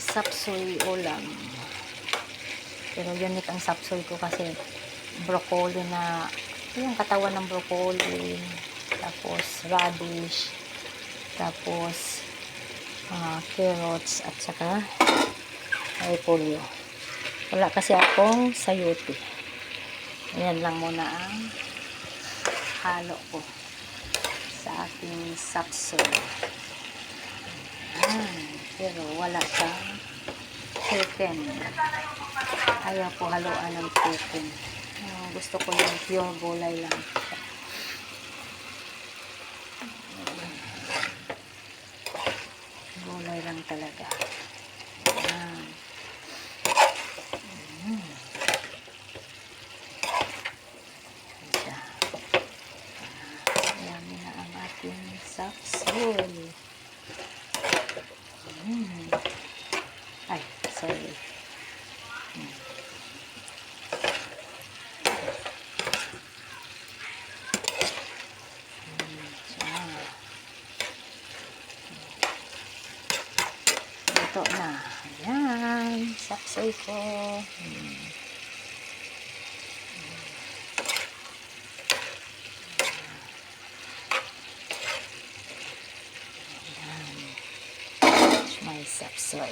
sapsoy ulam. Pero unique ang sapsoy ko kasi broccoli na, yung katawan ng broccoli, tapos radish, tapos carrots, at saka repolyo. Wala kasi akong sayote. Ayan lang muna ang halo ko sa aking sapsoy. Pero wala siyang chicken. Ayaw ko haluan ng chicken. Gusto ko yung pure gulay lang. Gulay lang talaga. Ayan na ang ating sapsoy. Ay, sorry. Ito na. Ayan. Sapsoy ko. Ayan. My sapsoy.